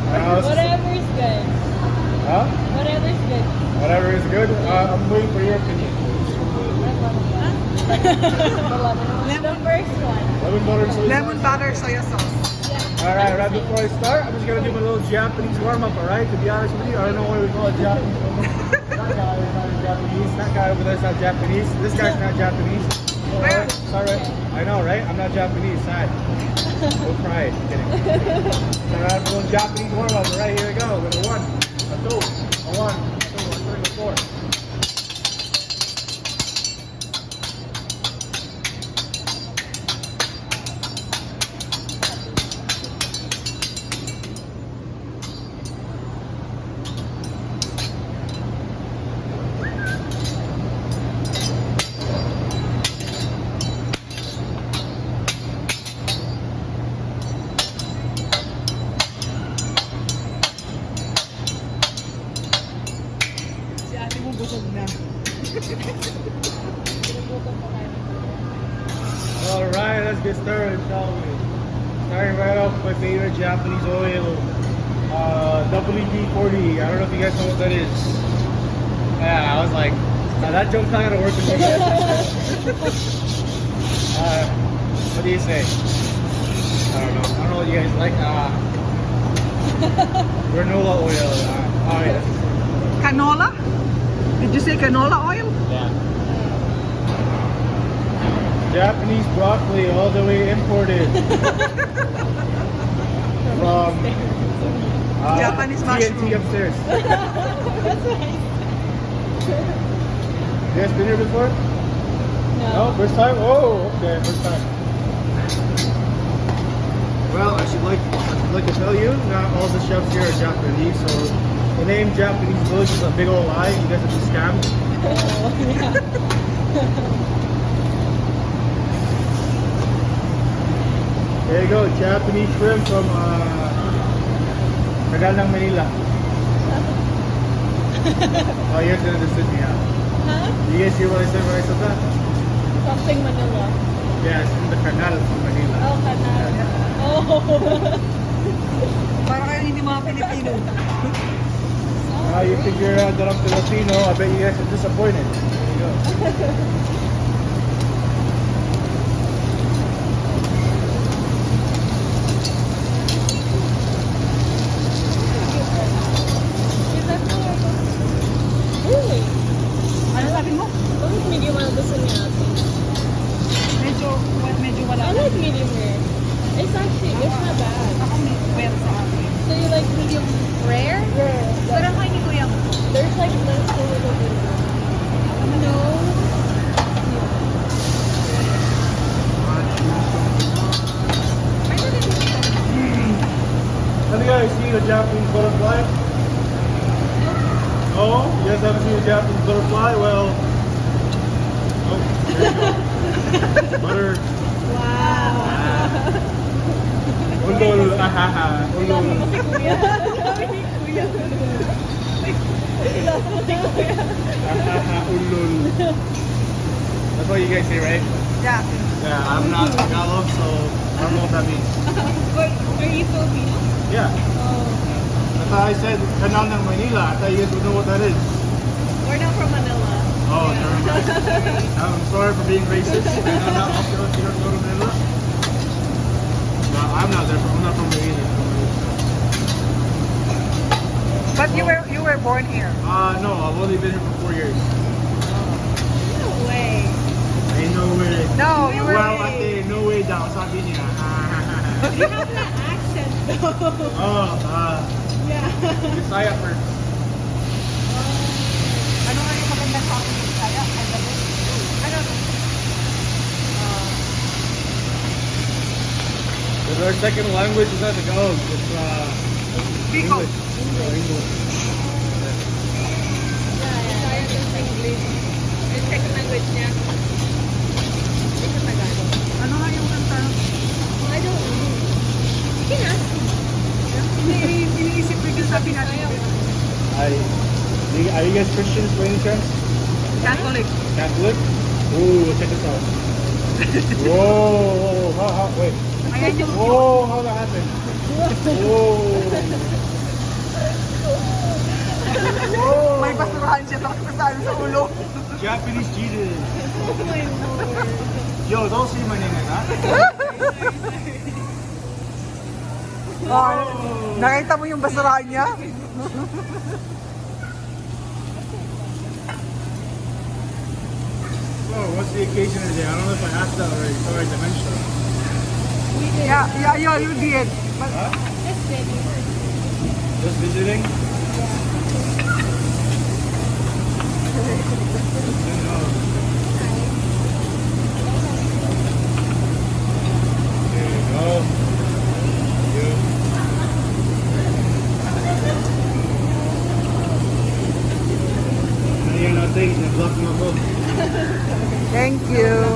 Whatever is good. Huh? Whatever is good. Whatever is good. I'm waiting for your opinion. The first one. Lemon butter soy Lemon sauce. butter soya sauce. Alright, right before I start, I'm just gonna do my little Japanese warm-up, alright? To be honest with you, I don't know why we call it Japanese warm-up. That guy is not Japanese. That guy over there is not Japanese. This guy's not Japanese. Where? Sorry. I know, right? I'm not Japanese. Sad. Go cry. Kidding. Alright, I'm going Japanese warm-up. Alright, here we go. With a 1, a 2, a 1, a 2, a 3, a 4. Si ate mo busog na. Alright, let's get started, shall we? Starting right off with my favorite Japanese oil, WD-40. I don't know if you guys know what that is. Yeah, I was like, nah, that joke's not gonna work with me. What do you say? I don't know what you guys like. Granola oil. Alright. Canola? Did you say canola oil? Yeah. Japanese broccoli, all the way imported from Japanese TNT mushroom. upstairs. That's nice. You guys been here before? No, first time? Oh, okay, first time. Well, I should like to tell you, not all the chefs here are Japanese, so the name Japanese Village is a big old lie. You guys have been scammed. There you go, Japanese shrimp from Tagal ng Manila. Oh, you guys didn't understand me, huh? Huh? You guys hear what I said when I said that? Something Manila. Yes, from the Canal from Manila. Oh, Canal. Oh. Para kayo hindi mga Pilipino. You think you're that I'm Filipino, I bet you guys are disappointed. There you go. Really? Ano sabi mo? Bakit medium ang gusto niya ate? Medyo wala. I like medium rare. It's not bad. Ako may well sa akin. So you like medium rare? Rare. Pero kay ni Kuya mo. There's like less a little bit. No. Have you guys seen a Japanese butterfly? No? You guys haven't seen a Japanese butterfly? Well, oh, there you go. Butter. Wow. Ulol, ahaha, ulol. Ahaha, ulol. That's what you guys say, right? Yeah. Yeah, I'm not Tagalog, so I don't know what that means. Wait, are you Filipino? Yeah. Oh. I thought I said Canal ng Manila. I thought you guys would know what that is. We're not from Manila. Oh, never mind. I'm sorry for being racist. I'm not up to you don't go to Manila. No, I'm not there. I'm not from there either. But you were born here. No, I've only been here for 4 years. No way. Ain't no way. No, you were. Well, I say no way down. Sabi niya. You have that accent though. Oh, Yeah. Bisaya first. Ano nga yung magandang coffee in Kaya? I don't know. But our second language is not Tagalog. It's Bicol. English. Oh, English. Yeah. English. Yung second language niya. It's a Tagalog. Ano nga yung kanta? I don't know. You can ask me. Iniisip ko yung sabi natin. Are you guys Christians by any chance? Catholic. Catholic? Ooh, check this out. Whoa, wait. Ayan yung Whoa, how that happened? Whoa. Japanese Jesus. Oh my lord. Yo, don't say my name like that. Oh, nakita mo yung basurahan niya? Bro, what's the occasion today? I don't know if I asked that already. Sorry, I mentioned it. Yeah, you did. But, Huh? Just kidding. Just visiting? There you go. You. Now you're not taking the block my book. thank you.